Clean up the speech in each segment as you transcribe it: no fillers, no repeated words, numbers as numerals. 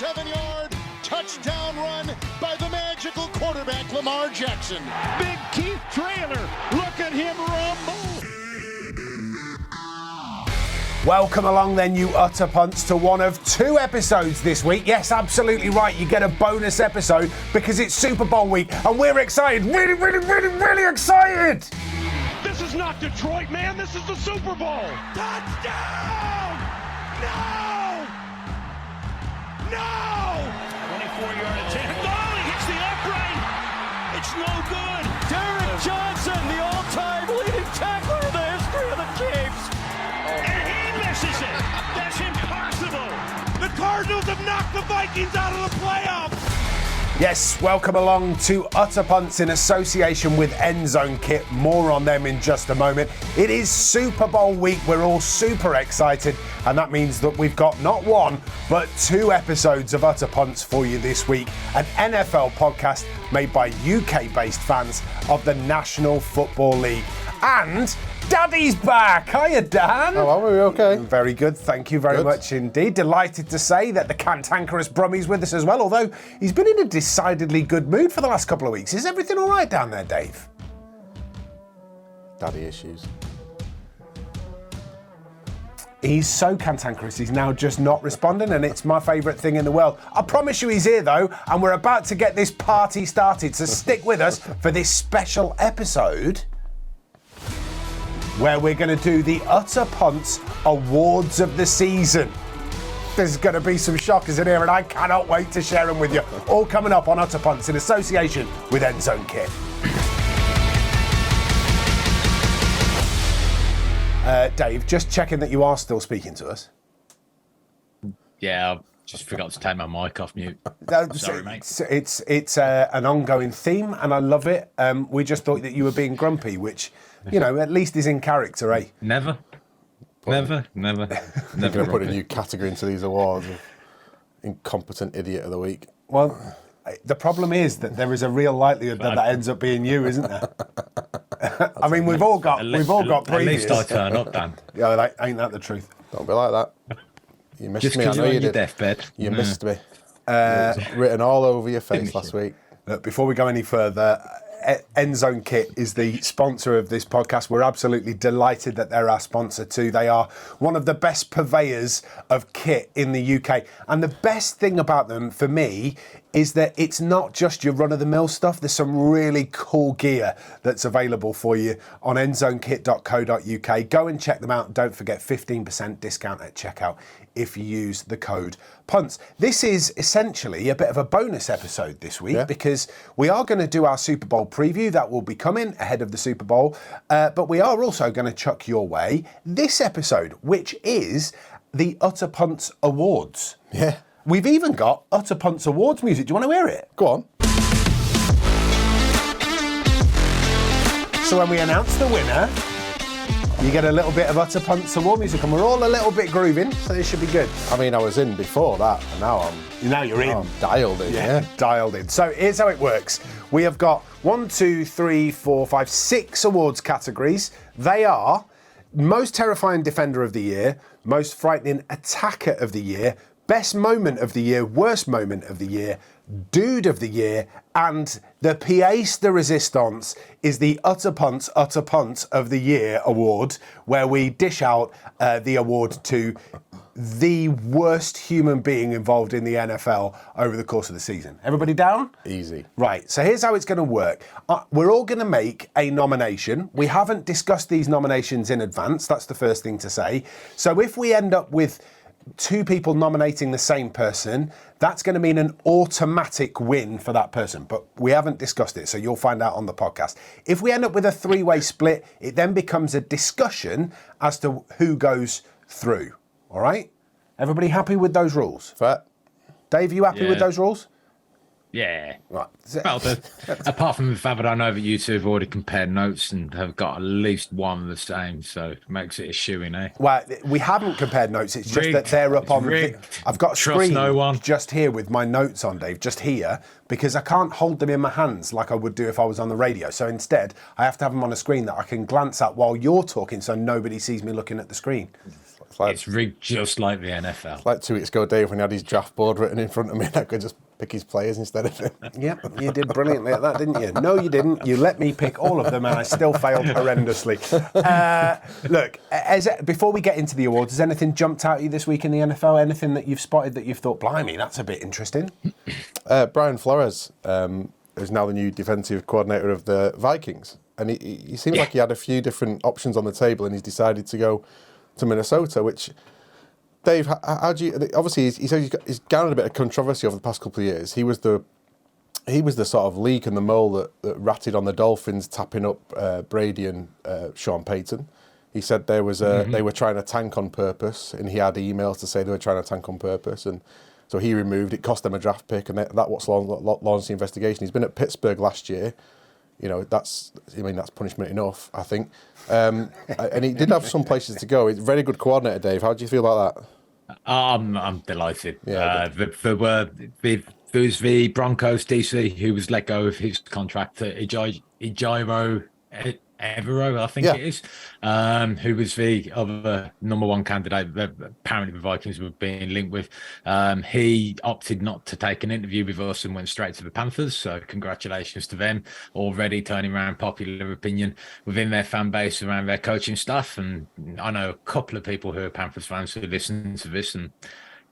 57-yard touchdown run by the magical quarterback, Lamar Jackson. Big Keith Trailer, look at him rumble. Welcome along then, you Utter Punts, to one of 2 episodes this week. Yes, absolutely right. You get a bonus episode because it's Super Bowl week and we're excited. Really excited. This is not Detroit, man. This is the Super Bowl. Touchdown! No! 24-yard attempt. Oh, he hits the upright. It's no good. Derek Johnson, the all-time leading tackler in the history of the Chiefs. And he misses it. That's impossible. The Cardinals have knocked the Vikings out of the playoffs. Yes, welcome along to Utter Punts in association with Endzone Kit. More on them in just a moment. It is Super Bowl week. We're all super excited, and that means that we've got not 1, but 2 episodes of Utter Punts for you this week. An NFL podcast made by UK-based fans of the National Football League. And Daddy's back. Hiya, Dan. How are we? Okay. Very good. Thank you very much indeed. Delighted to say that the cantankerous Brummy's with us as well, although he's been in a decidedly good mood for the last couple of weeks. Is everything all right down there, Dave? Daddy issues. He's so cantankerous, he's now just not responding, and it's my favourite thing in the world. I promise you he's here, though, and we're about to get this party started, so stick with us for this special episode where we're going to do the Utter Punts Awards of the Season. There's going to be some shockers in here, and I cannot wait to share them with you. All coming up on Utter Punts in association with Endzone Kit. Dave, just checking that you are still speaking to us. Yeah, I just forgot to take my mic off mute. Sorry, mate. It's an ongoing theme, and I love it. We just thought that you were being grumpy, which, you know, at least is in character, eh? Never. You're going to put a new category into these awards of incompetent idiot of the week. Well, the problem is that there is a real likelihood that ends up being you, isn't there? I mean, we've all got previous. At least I turn up, Dan. Yeah, ain't that the truth? Don't be like that. You missed Just me. I because know you're you on your did. deathbed. You missed me. Written all over your face last week. Look, before we go any further, Endzone Kit is the sponsor of this podcast. We're absolutely delighted that they're our sponsor too. They are one of the best purveyors of kit in the UK. And the best thing about them, for me, is that it's not just your run-of-the-mill stuff. There's some really cool gear that's available for you on endzonekit.co.uk. Go and check them out. Don't forget 15% discount at checkout if you use the code PUNTS. This is essentially a bit of a bonus episode this week because we are going to do our Super Bowl preview. That will be coming ahead of the Super Bowl. But we are also going to chuck your way this episode, which is the Utter Punts Awards. Yeah. We've even got Utter Punts Awards music. Do you want to hear it? Go on. So when we announce the winner, you get a little bit of Utter Punts Award music, and we're all a little bit grooving, so this should be good. I mean, I was in before that, and now you're in. I'm dialed in. Yeah. Dialed in. So here's how it works. We have got 1, 2, 3, 4, 5, 6 awards categories. They are Most Terrifying Defender of the Year, Most Frightening Attacker of the Year, Best Moment of the Year, Worst Moment of the Year, Dude of the Year, and the pièce de résistance is the Utter Punt of the Year award, where we dish out the award to the worst human being involved in the NFL over the course of the season. Everybody down? Easy. Right, so here's how it's going to work. We're all going to make a nomination. We haven't discussed these nominations in advance. That's the first thing to say. So if we end up with 2 people nominating the same person, that's going to mean an automatic win for that person. But we haven't discussed it, so you'll find out on the podcast. If we end up with a 3-way split, it then becomes a discussion as to who goes through. All right? Everybody happy with those rules? Fair. Dave, you happy with those rules? Yeah. Right. Well, apart from the fact that I know that you two have already compared notes and have got at least one the same, so it makes it a shoo-in, eh? Well, we haven't compared notes. It's just that they're up on... I've got a screen just here with my notes on, Dave, just here, because I can't hold them in my hands like I would do if I was on the radio. So instead, I have to have them on a screen that I can glance at while you're talking so nobody sees me looking at the screen. It's rigged just like the NFL. Like 2 weeks ago, Dave, when he had his draft board written in front of me, and I could just pick his players instead of him. Yep, you did brilliantly at that, didn't you? No, you didn't. You let me pick all of them, and I still failed horrendously. Look, before we get into the awards, has anything jumped out at you this week in the NFL? Anything that you've spotted that you've thought, blimey, that's a bit interesting? Brian Flores is now the new defensive coordinator of the Vikings, and he seems like he had a few different options on the table, and he's decided to go to Minnesota, which, Dave, how do you? Obviously, he's garnered a bit of controversy over the past couple of years. He was the sort of leak and the mole that ratted on the Dolphins tapping up Brady and Sean Payton. He said they were trying to tank on purpose, and he had emails to say they were trying to tank on purpose, and so he removed it, cost them a draft pick, and that what's launched the investigation. He's been at Pittsburgh last year. You know, that's punishment enough, I think. And he did have some places to go. He's a very good coordinator, Dave. How do you feel about that? I'm delighted. Yeah, there was the Broncos DC who was let go of his contract to Ejiro Evero, I think it is, who was the other number one candidate that apparently the Vikings were being linked with. He opted not to take an interview with us and went straight to the Panthers. So congratulations to them, already turning around popular opinion within their fan base around their coaching staff. And I know a couple of people who are Panthers fans who listen to this, and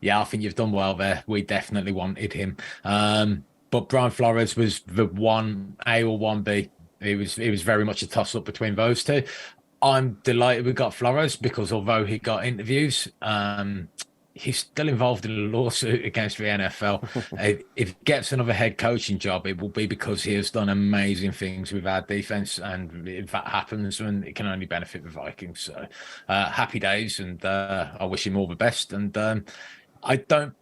yeah, I think you've done well there. We definitely wanted him. But Brian Flores was the 1A or 1B. It was very much a toss-up between those two. I'm delighted we got Flores because although he got interviews, he's still involved in a lawsuit against the NFL. If he gets another head coaching job, it will be because he has done amazing things with our defense, and if that happens, then it can only benefit the Vikings. So happy days, and I wish him all the best. And I don't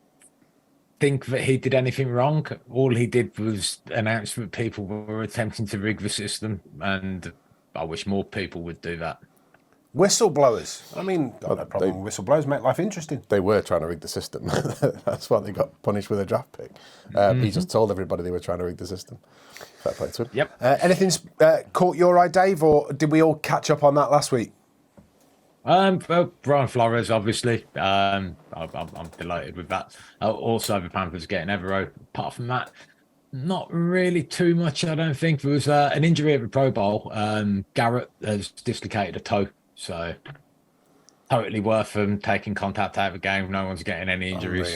think that he did anything wrong. All he did was announce that people were attempting to rig the system, and I wish more people would do that. Whistleblowers. I mean, got no problem with whistleblowers, make life interesting. They were trying to rig the system. That's why they got punished with a draft pick. He just told everybody they were trying to rig the system. Fair play to him. Yep. Anything's caught your eye, Dave, or did we all catch up on that last week? Well, Brian Flores, obviously. I'm delighted with that. Also, the Panthers getting Evero. Apart from that, not really too much, I don't think. There was an injury at the Pro Bowl. Garrett has dislocated a toe, so totally worth them taking contact out of the game. No one's getting any injuries,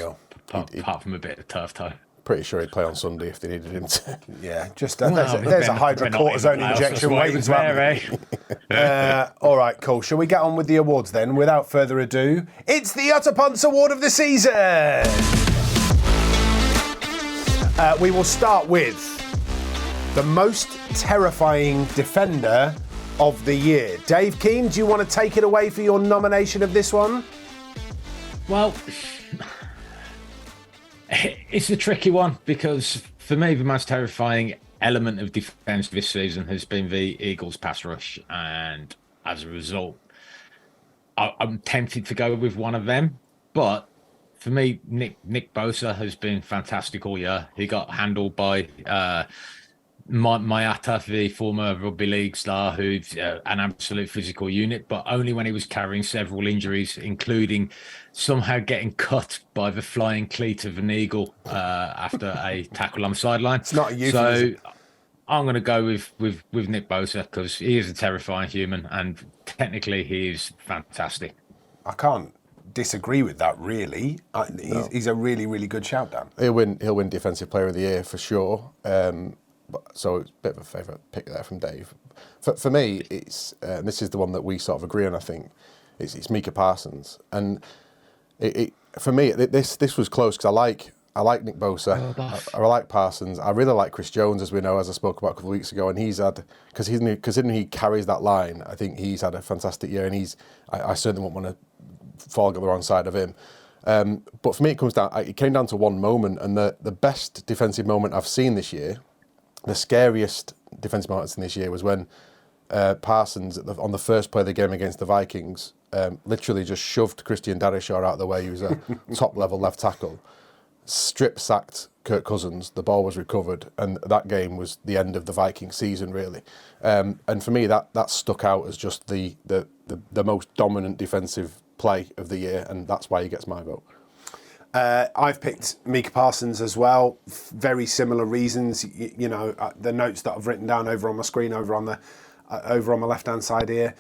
apart from a bit of turf toe. Pretty sure he'd play on Sunday if they needed him to. Yeah, just there's a hydrocortisone injection waiting to happen. All right, cool. Shall we get on with the awards then? Without further ado, it's the Utter Punts Award of the season. We will start with the most terrifying defender of the year. Dave Keane, do you want to take it away for your nomination of this one? Well, it's a tricky one because for me, the most terrifying element of defence this season has been the Eagles' pass rush. And as a result, I'm tempted to go with one of them. But for me, Nick Bosa has been fantastic all year. He got handled by Mayata, the former rugby league star, who's an absolute physical unit, but only when he was carrying several injuries, including somehow getting cut by the flying cleat of an eagle after a tackle on the sideline. It's not a euphemism. So I'm going to go with Nick Bosa because he is a terrifying human, and technically he is fantastic. I can't disagree with that, really. He's a really, really good shout, Dan. He'll win Defensive Player of the Year for sure. So it's a bit of a favourite pick there from Dave. For me, it's this is the one that we sort of agree on. I think it's Micah Parsons, and for me this was close because I like Nick Bosa, I like Parsons, I really like Chris Jones, as we know, as I spoke about a couple of weeks ago, and he's had considering he carries that line, I think he's had a fantastic year, and I certainly won't want to fall on the wrong side of him. But for me, it came down to one moment, and the best defensive moment I've seen this year. The scariest defensive moments in this year was when Parsons, on the first play of the game against the Vikings, literally just shoved Christian Darrisaw out of the way. He was a top-level left tackle, strip-sacked Kirk Cousins, the ball was recovered, and that game was the end of the Viking season, really. And for me, that stuck out as just the most dominant defensive play of the year, and that's why he gets my vote. I've picked Micah Parsons as well. Very similar reasons. The notes that I've written down over on my screen, over on my left-hand side here.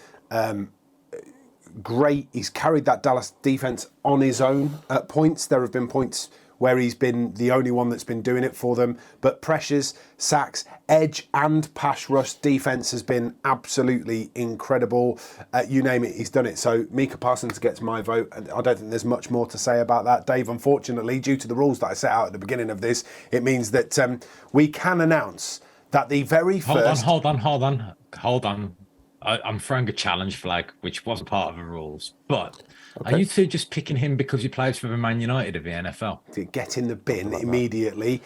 Great. He's carried that Dallas defense on his own at points. There have been points where he's been the only one that's been doing it for them. But pressures, sacks, edge and pass rush defense has been absolutely incredible. You name it, he's done it. So Micah Parsons gets my vote. I don't think there's much more to say about that. Dave, unfortunately, due to the rules that I set out at the beginning of this, it means that we can announce that the very first... Hold on. I'm throwing a challenge flag, which wasn't part of the rules. But are you two just picking him because he plays for the Man United of the NFL? Get in the bin immediately.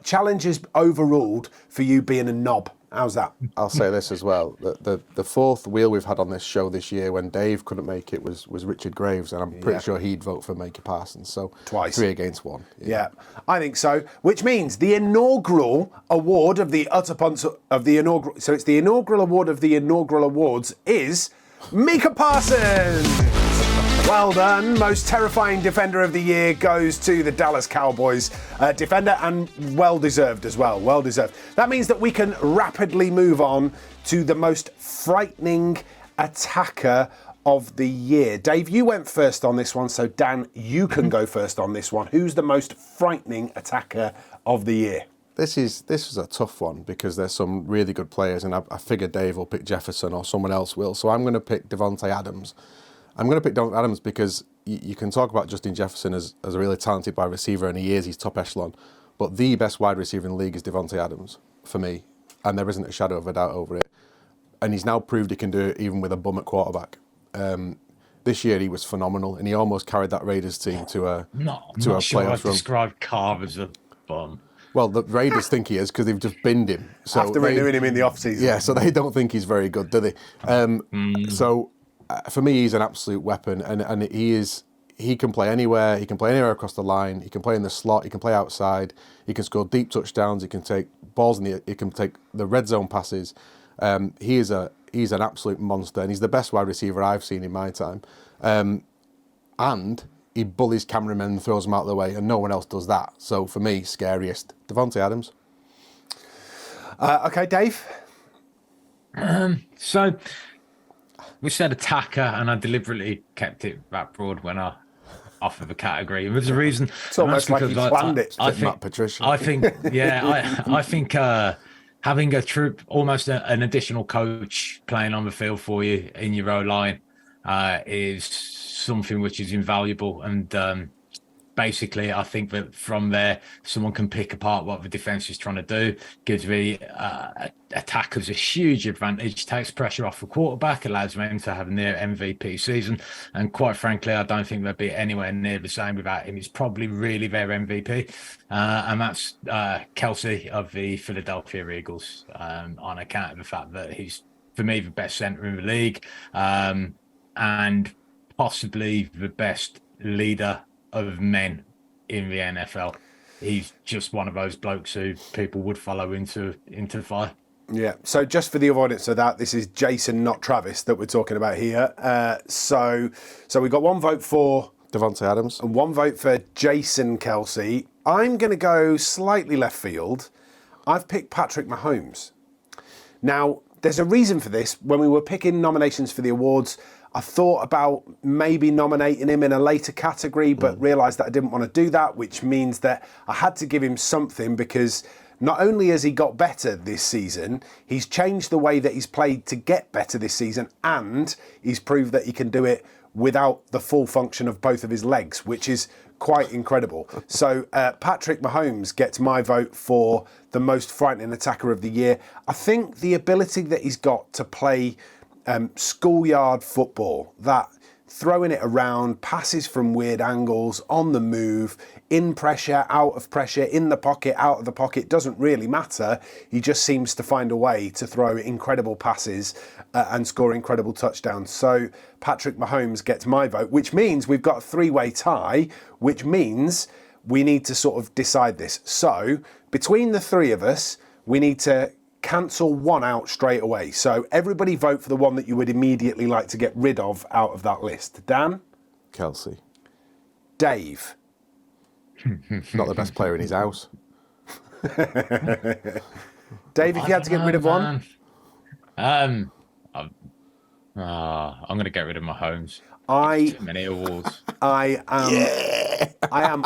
Challenge is overruled for you being a knob. How's that? I'll say this as well. The fourth wheel we've had on this show this year when Dave couldn't make it was Richard Graves, and I'm pretty sure he'd vote for Micah Parsons. So twice. 3 against 1. Yeah, I think so. Which means the inaugural award of the Utter Punts of the inaugural... So it's the inaugural award of the inaugural awards is Micah Parsons! Well done. Most terrifying defender of the year goes to the Dallas Cowboys defender, and well-deserved as well. Well-deserved. That means that we can rapidly move on to the most frightening attacker of the year. Dave, you went first on this one, so Dan, you can go first on this one. Who's the most frightening attacker of the year? This is a tough one because there's some really good players, and I figure Dave will pick Jefferson or someone else will. So I'm going to pick Devontae Adams. I'm going to pick Devontae Adams because you can talk about Justin Jefferson as a really talented wide receiver, and he's top echelon. But the best wide receiver in the league is Devontae Adams for me, and there isn't a shadow of a doubt over it. And he's now proved he can do it even with a bum at quarterback. This year he was phenomenal, and he almost carried that Raiders team to a playoff run. Describe Carr as a bum. Well, the Raiders think he is because they've just binned him. So after renewing him in the offseason. Yeah, so they don't think he's very good, do they? So for me, he's an absolute weapon, and he can play anywhere. He can play anywhere across the line. He can play in the slot. He can play outside. He can score deep touchdowns. He can take balls he can take the red zone passes. He's an absolute monster, and he's the best wide receiver I've seen in my time. And he bullies cameramen and throws them out of the way, and no one else does that. So for me, scariest. Devontae Adams. Okay, Dave? So we said attacker, and I deliberately kept it that broad when I offered the category. And there's a reason. It's almost like he planned it. I think, Matt Patricia. I think having a troop, almost an additional coach playing on the field for you in your O-line is something which is invaluable. And basically, I think that from there, someone can pick apart what the defense is trying to do, gives the attackers a huge advantage, takes pressure off the quarterback, allows them to have a near MVP season. And quite frankly, I don't think they'll be anywhere near the same without him. He's probably really their MVP. And that's Kelsey of the Philadelphia Eagles, on account of the fact that he's, for me, the best center in the league, and possibly the best leader of men in the NFL. He's just one of those blokes who people would follow into fire. Yeah. So just for the avoidance of that, this is Jason, not Travis, that we're talking about here. So we got one vote for Devontae Adams and one vote for Jason Kelsey. I'm going to go slightly left field. I've picked Patrick Mahomes. Now, there's a reason for this. When we were picking nominations for the awards, I thought about maybe nominating him in a later category, but realised that I didn't want to do that, which means that I had to give him something, because not only has he got better this season, he's changed the way that he's played to get better this season, and he's proved that he can do it without the full function of both of his legs, which is quite incredible. So Patrick Mahomes gets my vote for the most frightening attacker of the year. I think the ability that he's got to play schoolyard football, that throwing it around, passes from weird angles, on the move, in pressure, out of pressure, in the pocket, out of the pocket, doesn't really matter. He just seems to find a way to throw incredible passes and score incredible touchdowns. So Patrick Mahomes gets my vote, which means we've got a three-way tie, which means we need to sort of decide this. So between the three of us, we need to cancel one out straight away. So everybody vote for the one that you would immediately like to get rid of out of that list. Dan? Kelsey. Dave. Not the best player in his house. Dave, if you had to get rid of one? I'm going to get rid of my Mahomes. Too many awards. I am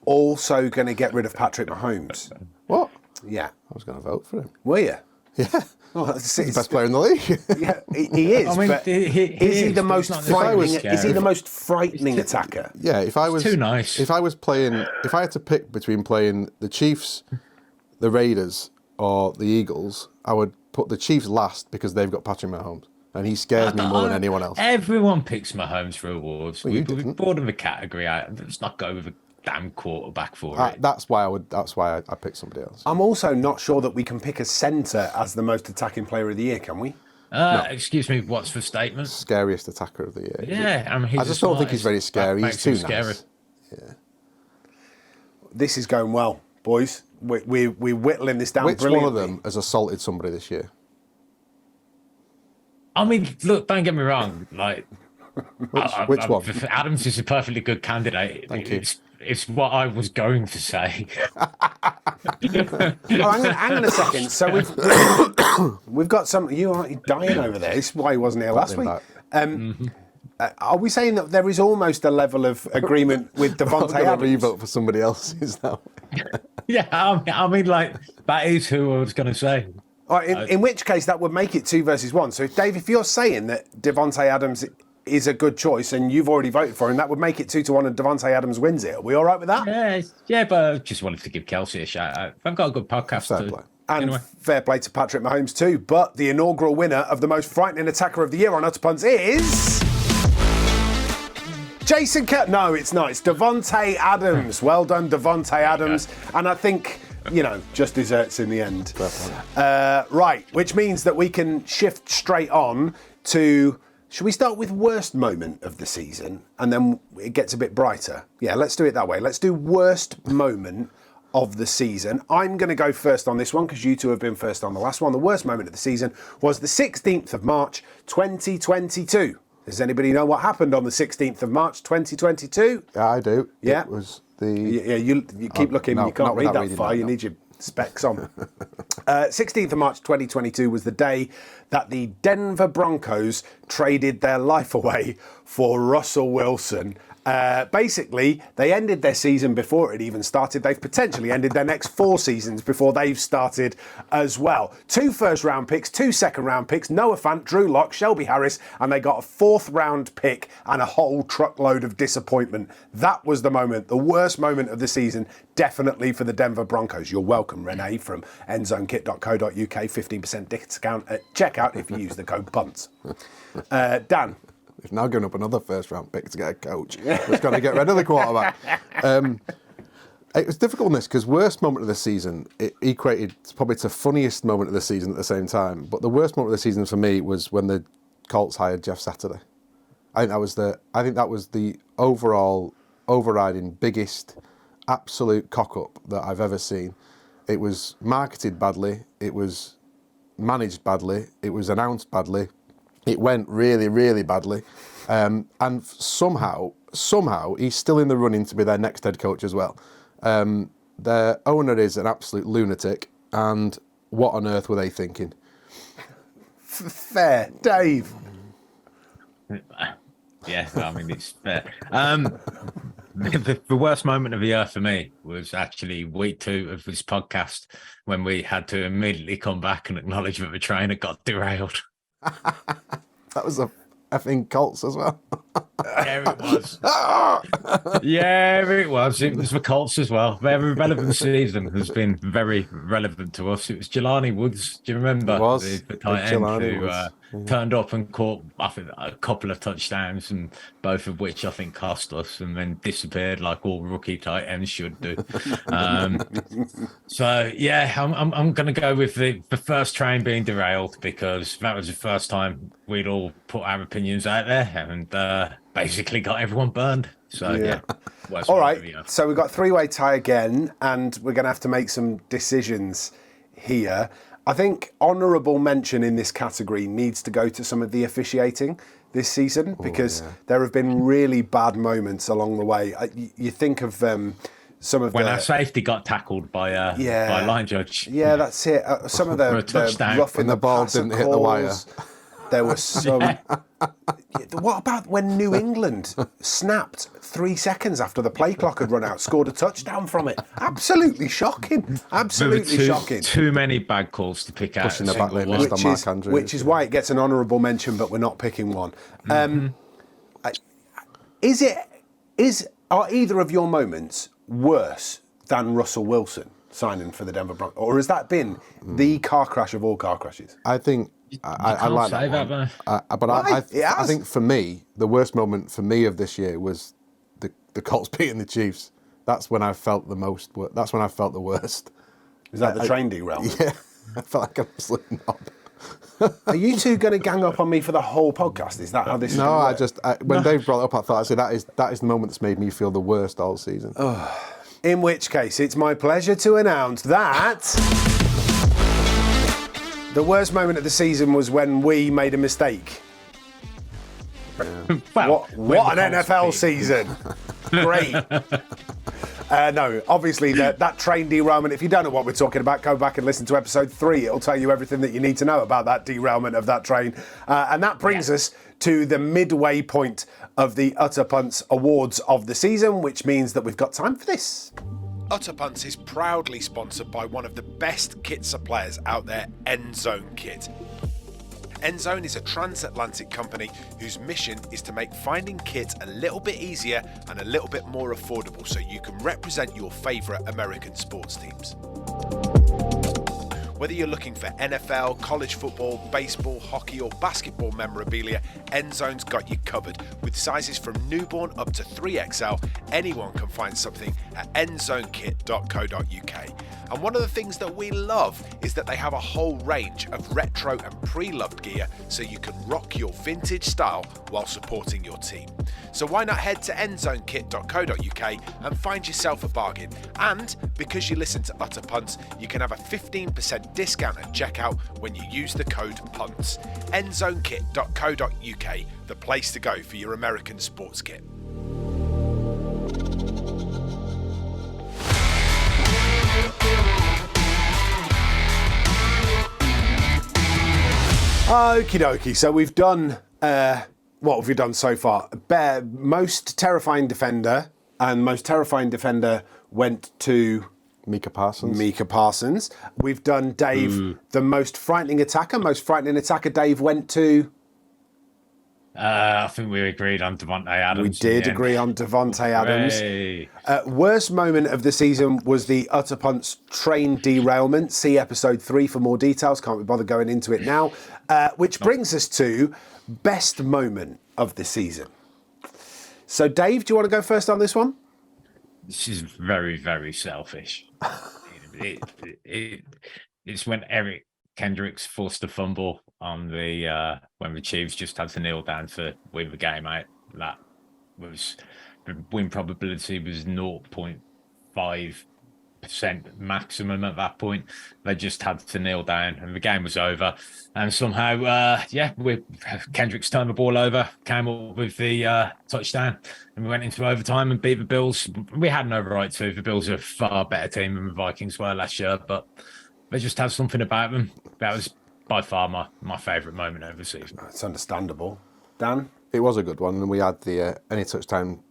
also going to get rid of Patrick Mahomes. What? Yeah. I was going to vote for him. Were you? Yeah. Oh, He's the best player in the league. Yeah, he is. I mean, but is he the most frightening? Is he the most frightening too, attacker? Yeah, if I was too nice. If I had to pick between playing the Chiefs, the Raiders, or the Eagles, I would put the Chiefs last because they've got Patrick Mahomes, and he scares me more than anyone else. Everyone picks Mahomes for awards. Well, We've brought him a category out. Let's not go with a damn quarterback for it. That's why I picked somebody else. I'm also not sure that we can pick a centre as the most attacking player of the year, can we? No. Excuse me, what's for statement? Scariest attacker of the year. Yeah, I mean, I just don't think he's very scary. He's too nice. Yeah. This is going well, boys. We're whittling this down. Which brilliantly. one of them has assaulted somebody this year? I mean, look, don't get me wrong. Like, Which one? Adams is a perfectly good candidate. Thank you. It's what I was going to say. Hang on a second. So we've got some. You aren't dying over there. This is why he wasn't here last week. Are we saying that there is almost a level of agreement with Devontae I'm Adams? going to revote for somebody else's now. Yeah, I mean, like, that is who I was going to say. All right, in which case, that would make it 2 versus 1. So, Dave, if you're saying that Devontae Adams is a good choice and you've already voted for him, that would make it 2-1 and Devontae Adams wins it. Are we all right with that? Yeah, but I just wanted to give Kelsey a shout out. I've got a good podcast. Fair play. And anyway. fair play to Patrick Mahomes too. But the inaugural winner of the most frightening attacker of the year on Utter Punts is... Jason Kelce. No, it's not. It's Devontae Adams. Well done, Devontae Adams. And I think... just desserts in the end. Right, which means that we can shift straight on to... Should we start with worst moment of the season and then it gets a bit brighter? Yeah, let's do it that way. Let's do worst moment of the season. I'm going to go first on this one because you two have been first on the last one. The worst moment of the season was the 16th of March, 2022. Does anybody know what happened on the 16th of March, 2022? Yeah, I do. Yeah. It was the... Yeah, you keep looking. No, you can't not read without that reading far. that, You no. need your specs on. 16th of March 2022 was the day that the Denver Broncos traded their life away for Russell Wilson. Basically, they ended their season before it even started. They've potentially ended their next 4 seasons before they've started as well. 2 first-round picks, 2 second-round picks, Noah Fant, Drew Lock, Shelby Harris, and they got a 4th-round pick and a whole truckload of disappointment. That was the moment, the worst moment of the season, definitely for the Denver Broncos. You're welcome, Renee, from endzonekit.co.uk, 15% discount at checkout if you use the code PUNTS. Dan? We've now given up another first-round pick to get a coach. We're going to get rid of the quarterback. It was difficult on this because worst moment of the season, it equated probably to funniest moment of the season at the same time. But the worst moment of the season for me was when the Colts hired Jeff Saturday. I think that was the overall overriding biggest absolute cock-up that I've ever seen. It was marketed badly. It was managed badly. It was announced badly. It went really, really badly. And somehow, he's still in the running to be their next head coach as well. Their owner is an absolute lunatic. And what on earth were they thinking? Fair. Dave? Yeah, I mean, it's fair. The worst moment of the year for me was actually week 2 of this podcast when we had to immediately come back and acknowledge that the train had got derailed. That was a effing Colts as well. Yeah, it was. Yeah, it was. It was the Colts as well. Very relevant season has been very relevant to us. It was Jelani Woods. Do you remember? It was. The tight end who Woods. turned up and caught, I think, a couple of touchdowns, and both of which I think cost us, and then disappeared like all rookie tight ends should do. So yeah, I'm going to go with the first train being derailed because that was the first time we'd all put our opinions out there and basically got everyone burned. So yeah. All right, so we've got 3-way tie again, and we're going to have to make some decisions here. I think honourable mention in this category needs to go to some of the officiating this season because there have been really bad moments along the way. You think of some of when our safety got tackled by a line judge. Yeah, that's it. Some of the rough in the ball didn't hit the wire. There was some. What about when New England snapped 3 seconds after the play clock had run out, scored a touchdown from it? Absolutely shocking. Absolutely shocking. Too many bad calls to pick out. Pushing the back line, Mr. Mark Andrews. Which is why it gets an honourable mention, but we're not picking one. Are either of your moments worse than Russell Wilson signing for the Denver Broncos, or has that been the car crash of all car crashes? I think. I like that one. But I think for me, the worst moment for me of this year was the Colts beating the Chiefs. That's when I felt the most. That's when I felt the worst. Is that the train derailment? Yeah, I felt like a absolute knob. Are you two going to gang up on me for the whole podcast? Is that how this is going to work? When Dave brought it up, I thought, that is the moment that's made me feel the worst all season. In which case, it's my pleasure to announce that the worst moment of the season was when we made a mistake. Well, what an NFL season. Great. No, obviously that train derailment, if you don't know what we're talking about, go back and listen to episode 3. It'll tell you everything that you need to know about that derailment of that train. And that brings us to the midway point of the Utter Punts Awards of the season, which means that we've got time for this. Utter Punts is proudly sponsored by one of the best kit suppliers out there, Endzone Kit. Endzone is a transatlantic company whose mission is to make finding kit a little bit easier and a little bit more affordable so you can represent your favourite American sports teams. Whether you're looking for NFL, college football, baseball, hockey or basketball memorabilia, Endzone's got you covered. With sizes from newborn up to 3XL, anyone can find something at endzonekit.co.uk. And one of the things that we love is that they have a whole range of retro and pre-loved gear so you can rock your vintage style while supporting your team. So why not head to endzonekit.co.uk and find yourself a bargain. And because you listen to Utter Punts, you can have a 15% discount at checkout when you use the code PUNTS. endzonekit.co.uk, the place to go for your American sports kit. Okie dokie, so we've done, what have we done so far? Most terrifying defender, and most terrifying defender went to Micah Parsons. We've done Dave, the most frightening attacker. Most frightening attacker, Dave, went to... I think we agreed on Devontae Adams. We did agree on Devontae Adams. Worst moment of the season was the Utter Punts train derailment. See episode 3 for more details. Can't be bothered going into it now. Which brings us to best moment of the season. So, Dave, do you want to go first on this one? This is very, very selfish. It's when Eric Kendricks forced a fumble on the when the Chiefs just had to kneel down to win the game out. That was the win probability was 0.5% maximum at that point. They just had to kneel down and the game was over. And somehow, Kendricks turned the ball over, came up with the touchdown, and we went into overtime and beat the Bills. We had no right to. The Bills are a far better team than the Vikings were last year, but they just had something about them. That was by far my favourite moment of the season. It's understandable. Dan? It was a good one, and we had the any touchdown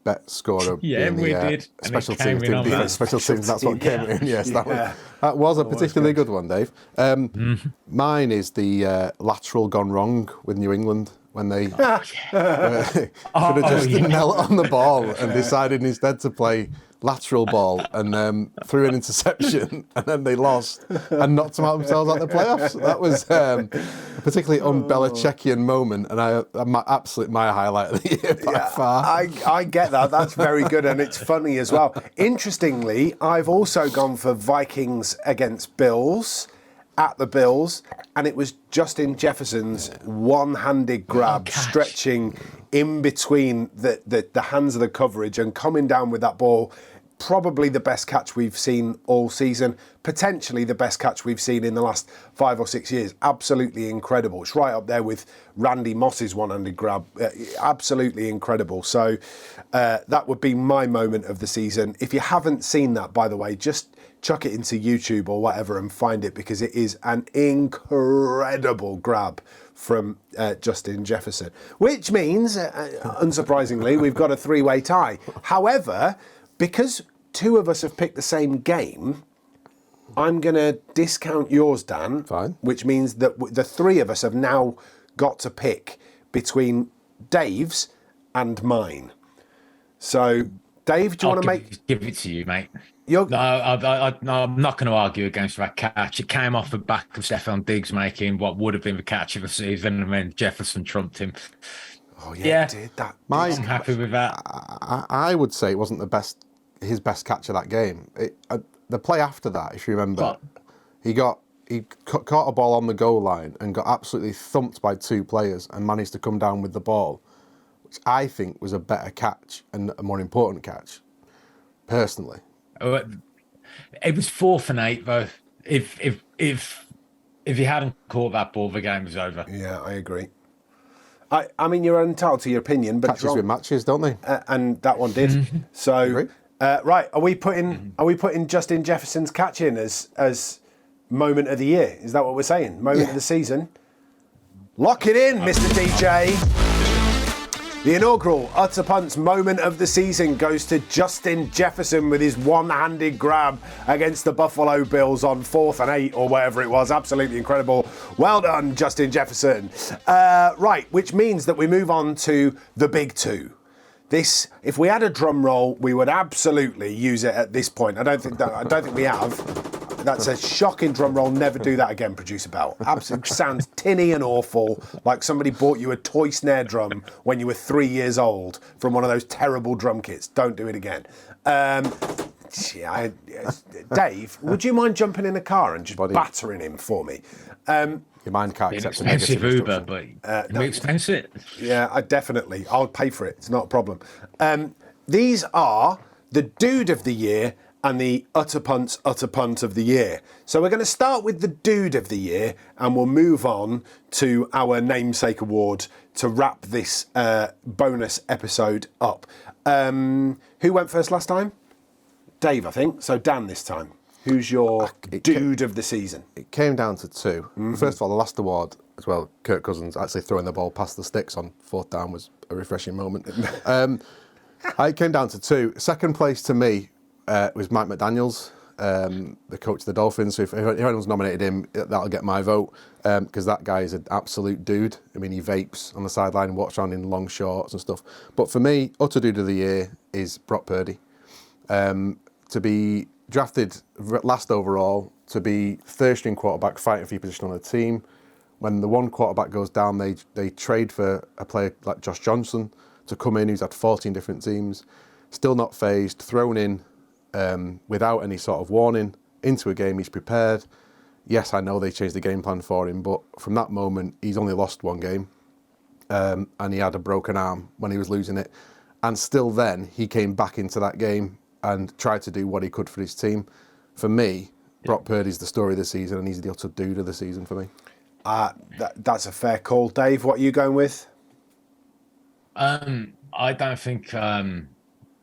bet scorer. Yeah, we did. Special teams. Special teams. That's what came in. Yes, that was a particularly good one, Dave. Mine is the lateral gone wrong with New England when they should have just knelt on the ball and decided instead to play lateral ball and threw an interception and then they lost and knocked themselves out of the playoffs. That was a particularly un-Belichickian moment and my highlight of the year by far. I get that. That's very good and it's funny as well. Interestingly, I've also gone for Vikings against Bills at the Bills, and it was Justin Jefferson's one-handed grab stretching in between the hands of the coverage and coming down with that ball probably the best catch we've seen all season, potentially the best catch we've seen in the last 5 or 6 years. Absolutely incredible. It's right up there with Randy Moss's one-handed grab. Absolutely incredible. So that would be my moment of the season. If you haven't seen that, by the way, just chuck it into YouTube or whatever and find it, because it is an incredible grab from Justin Jefferson, which means, unsurprisingly, we've got a 3-way tie. However, because 2 of us have picked the same game, I'm going to discount yours, Dan. Fine. Which means that the 3 of us have now got to pick between Dave's and mine. So, Dave, do you want to give it to you, mate? No, I'm not going to argue against that catch. It came off the back of Stefan Diggs making what would have been the catch of the season, and then Jefferson trumped him. Oh yeah, it did that. I'm happy with that. I would say it wasn't his best catch of that game. The play after that, if you remember, he caught a ball on the goal line and got absolutely thumped by 2 players and managed to come down with the ball, which I think was a better catch and a more important catch, personally. It was 4th and 8 though. If he hadn't caught that ball, the game was over. Yeah, I agree. I mean, you're entitled to your opinion, but Catches with matches, don't they? And that one did. So, right, are we putting Justin Jefferson's catch in as moment of the year? Is that what we're saying? Moment of the season? Lock it in, Mr. DJ. The inaugural Utter Punts moment of the season goes to Justin Jefferson with his one-handed grab against the Buffalo Bills on 4th and 8 or whatever it was. Absolutely incredible. Well done, Justin Jefferson. Right, which means that we move on to the big 2. This, if we had a drum roll, we would absolutely use it at this point. I don't think we have. That's a shocking drum roll. Never do that again, Producer Bell. Absolutely sounds tinny and awful, like somebody bought you a toy snare drum when you were 3 years old from one of those terrible drum kits. Don't do it again. Dave, would you mind jumping in a car and just battering him for me? Your mind can't accept an expensive Uber, but we expense it. Yeah, definitely. I'll pay for it. It's not a problem. These are the Dude of the Year and the Utter Punts Utter Punt of the Year. So we're going to start with the Dude of the Year, and we'll move on to our namesake award to wrap this bonus episode up. Who went first last time? Dave, I think. So Dan this time. Who's your Dude of the season? It came down to 2. Mm-hmm. First of all, the last award as well, Kirk Cousins actually throwing the ball past the sticks on 4th down was a refreshing moment. It came down to 2. Second place to me was Mike McDaniels, the coach of the Dolphins. So if anyone's nominated him, that'll get my vote, because that guy is an absolute dude. I mean, he vapes on the sideline and walks around in long shorts and stuff. But for me, Utter Dude of the Year is Brock Purdy. To be drafted last overall, to be third-string quarterback fighting for your position on the team. When the one quarterback goes down, they trade for a player like Josh Johnson to come in, who's had 14 different teams, still not phased, thrown in without any sort of warning into a game. He's prepared. Yes, I know they changed the game plan for him, but from that moment, he's only lost 1 game, and he had a broken arm when he was losing it. And still then, he came back into that game and tried to do what he could for his team. For me, Brock Purdy's the story of the season, and he's the Utter Dude of the season for me. That's a fair call. Dave, what are you going with? I don't think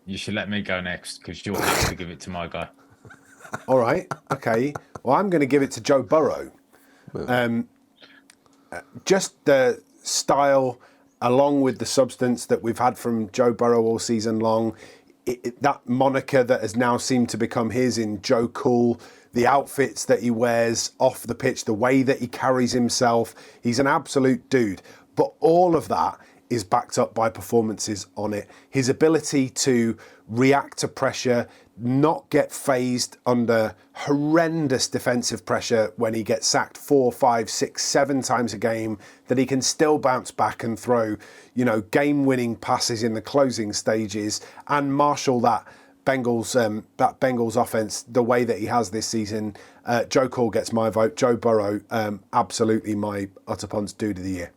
you should let me go next, because you'll have to give it to my guy. All right. Okay. Well, I'm going to give it to Joe Burrow. Just the style, along with the substance that we've had from Joe Burrow all season long, that moniker that has now seemed to become his in Joe Cool, the outfits that he wears off the pitch, the way that he carries himself, he's an absolute dude. But all of that is backed up by performances on it. His ability to react to pressure, not get phased under horrendous defensive pressure when he gets sacked 4, 5, 6, 7 times a game, that he can still bounce back and throw, game-winning passes in the closing stages and marshal that Bengals offense the way that he has this season. Joe Cool gets my vote. Joe Burrow, absolutely my Utter Punts Dude of the Year.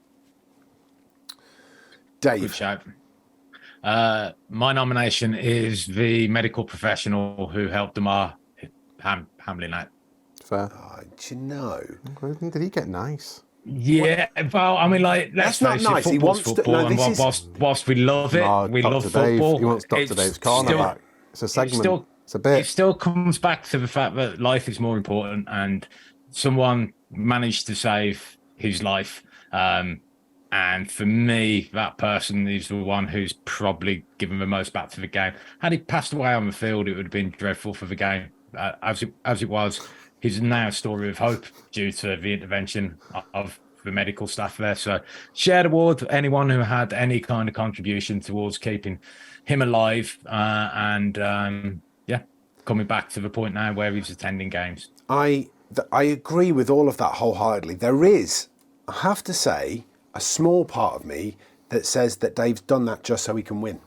Dave. Good shout. My nomination is the medical professional who helped Damar Hamlin out. Fair. Do you know? Did he get nice? Yeah, well, I mean, like, let's That's not face it, nice. He football's wants to- football, no, and this is- whilst we love it, No, we Dr. love Dave. football. He wants Dr. it's Dave's corner still- back. It's a segment. It's a It bit. still comes back to the fact that life is more important, and someone managed to save his life. And for me, that person is the one who's probably given the most back to the game. Had he passed away on the field, it would have been dreadful for the game. As it was, he's now a story of hope due to the intervention of the medical staff there. So, shared award to anyone who had any kind of contribution towards keeping him alive. Coming back to the point now where he's attending games. I agree with all of that wholeheartedly. There is, I have to say, a small part of me that says that Dave's done that just so he can win.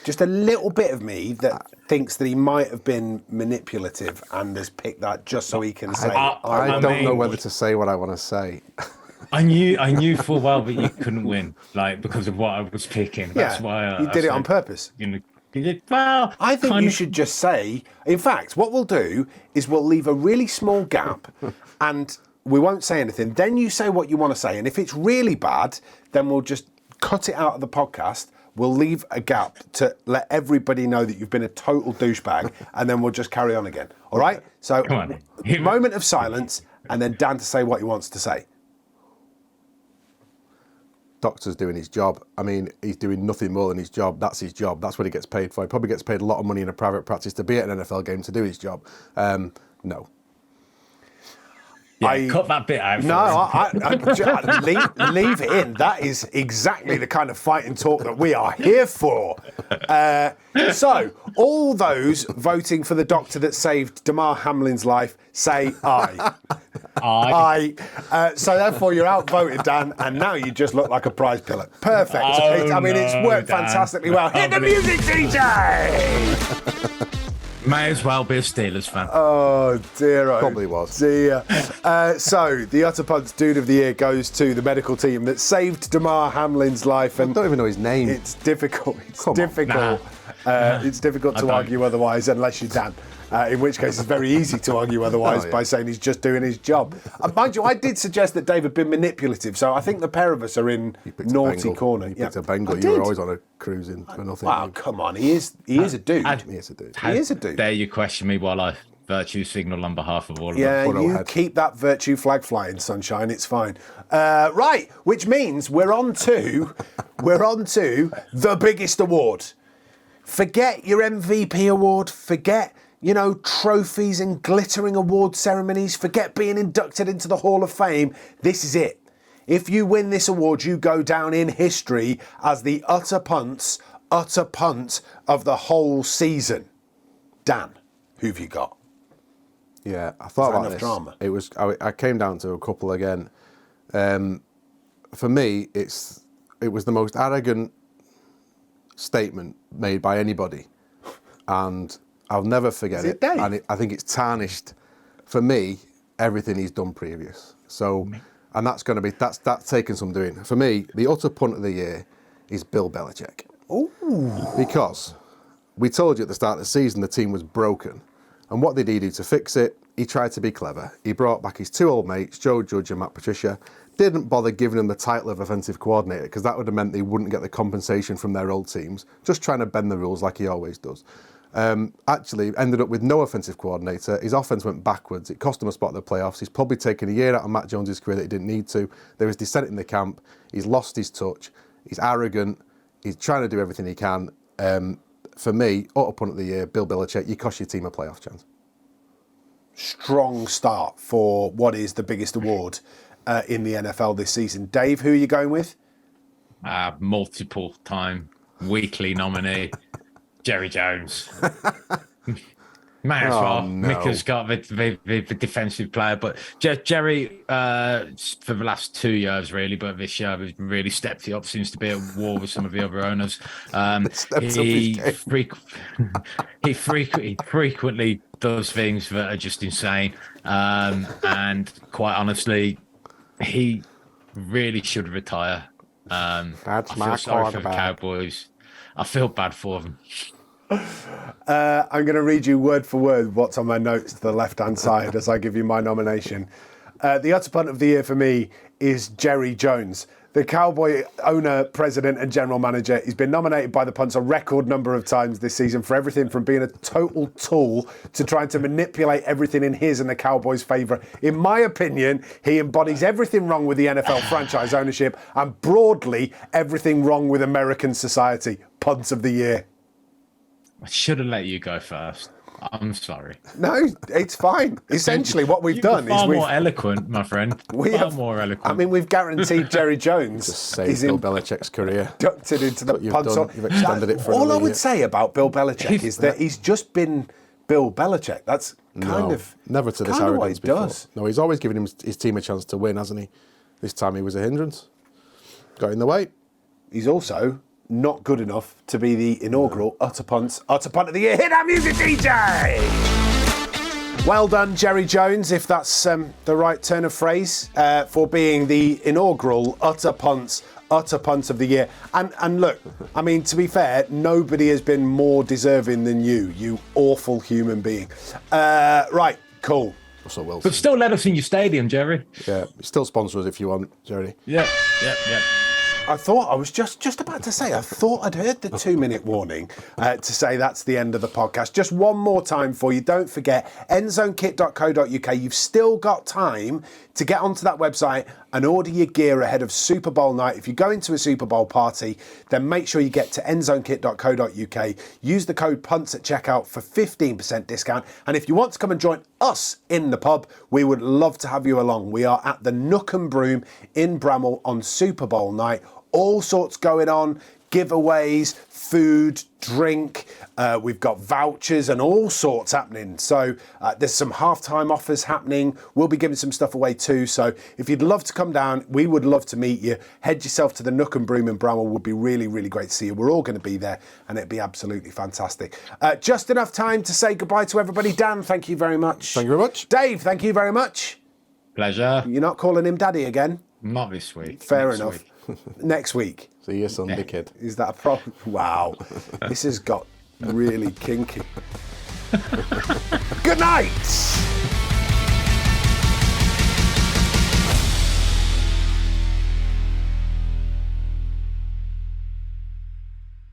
Just a little bit of me that thinks that he might have been manipulative and has picked that just so he can say, I don't know whether to say what I want to say. I knew full well that you couldn't win, like, because of what I was picking. That's why you did it on purpose. Well, I think you should just say, in fact, what we'll do is we'll leave a really small gap and we won't say anything. Then you say what you want to say. And if it's really bad, then we'll just cut it out of the podcast. We'll leave a gap to let everybody know that you've been a total douchebag, and then we'll just carry on again. All right? So, moment of silence, and then Dan to say what he wants to say. Doctor's doing his job. I mean, he's doing nothing more than his job. That's his job. That's what he gets paid for. He probably gets paid a lot of money in a private practice to be at an NFL game to do his job. No. Yeah, cut that bit out. No, leave it in. That is exactly the kind of fighting talk that we are here for. So, all those voting for the doctor that saved Damar Hamlin's life, say aye. Aye. So therefore, you're outvoted, Dan, and now you just look like a prize pillar. Perfect. It's worked fantastically well. Hit the music, DJ! May as well be a Steelers fan. Oh, dear. Probably was. Dear. So, the Utter Punts Dude of the Year goes to the medical team that saved Damar Hamlin's life. And I don't even know his name. It's difficult. It's difficult to don't. argue otherwise, unless you're Dan. In which case, it's very easy to argue otherwise by saying he's just doing his job. Mind you, I did suggest that Dave had been manipulative, so I think the pair of us are in naughty corner. You picked a Bengal. You were always on a cruising for nothing. Wow, come on. He is a dude. He is a dude. He is a dude. Dare you question me while I virtue signal on behalf of all of Yeah, them? you keep that virtue flag flying, sunshine. It's fine. Right, which means we're on to the biggest award. Forget your MVP award. Forget, trophies and glittering award ceremonies. Forget being inducted into the Hall of Fame. This is it. If you win this award, you go down in history as the Utter Punt of the whole season. Dan, who've you got? Yeah, I thought about enough this. drama? It was. I came down to a couple again. For me, it was the most arrogant statement made by anybody, and I'll never forget it. Dave? And I think it's tarnished for me everything he's done previous. So, and that's going to be that's taken some doing. For me, the Utter Punt of the year is Bill Belichick. Ooh. Because we told you at the start of the season the team was broken. And what did he do to fix it? He tried to be clever. He brought back his two old mates, Joe Judge and Matt Patricia. Didn't bother giving them the title of offensive coordinator because that would have meant they wouldn't get the compensation from their old teams. Just trying to bend the rules like he always does. Actually ended up with no offensive coordinator. His offense went backwards. It cost him a spot in the playoffs. He's probably taken a year out of Matt Jones's career that he didn't need to. There was dissent in the camp. He's lost his touch. He's arrogant. He's trying to do everything he can. For me, Utter Punt of the year, Bill Belichick, you cost your team a playoff chance. Strong start for what is the biggest award in the NFL this season. Dave, who are you going with? Multiple time weekly nominee, Jerry Jones. May as well. no. Mika's got the defensive player, but Jerry, for the last 2 years really, but this year has really stepped it up. Seems to be at war with some of the other owners. He frequently does things that are just insane, and quite honestly, he really should retire. That's I my feel sorry for the quarterback. Cowboys. I feel bad for them. I'm going to read you word for word what's on my notes to the left-hand side as I give you my nomination. The Utter Punt of the year for me is Jerry Jones. The Cowboy owner, president and general manager. He's been nominated by the Punts a record number of times this season for everything from being a total tool to trying to manipulate everything in his and the Cowboys' favour. In my opinion, he embodies everything wrong with the NFL franchise ownership and broadly everything wrong with American society. Punt of the year. I should have let you go first. I'm sorry. No, it's fine. Essentially, what we've done is more eloquent, my friend. More eloquent. I mean, we've guaranteed Jerry Jones. Just saved Bill Belichick's career. Inducted into the Punt. You've extended it for all another I would year. say about Bill Belichick is that he's just been Bill Belichick. That's never to this arrogance before. No, he's always given his team a chance to win, hasn't he? This time he was a hindrance. Got in the way. He's also not good enough to be the inaugural Utter Punt of the Year. Hit that music, DJ! Well done, Jerry Jones, if that's the right turn of phrase, for being the inaugural Utter Punt of the Year. And look, I mean, to be fair, nobody has been more deserving than you awful human being. Right, cool. Russell Wilson. But still let us in your stadium, Jerry. Yeah, still sponsor us if you want, Jerry. Yeah. I was just about to say, I thought I'd heard the 2-minute warning to say that's the end of the podcast. Just one more time for you. Don't forget, endzonekit.co.uk. You've still got time to get onto that website and order your gear ahead of Super Bowl night. If you're going to a Super Bowl party, then make sure you get to endzonekit.co.uk. Use the code PUNTS at checkout for 15% discount. And if you want to come and join us in the pub, we would love to have you along. We are at the Nook and Broom in Bramall on Super Bowl night. All sorts going on, giveaways, food, drink. We've got vouchers and all sorts happening. So there's some halftime offers happening. We'll be giving some stuff away too. So if you'd love to come down, we would love to meet you. Head yourself to the Nook and Broom in Bramall. Would be really, really great to see you. We're all going to be there and it'd be absolutely fantastic. Just enough time to say goodbye to everybody. Dan, thank you very much. Thank you very much. Dave, thank you very much. Pleasure. You're not calling him daddy again? Not this week. Fair Next enough. week. Next week. See you Sunday, kid. Is that a problem? Wow. This has got really kinky. Good night.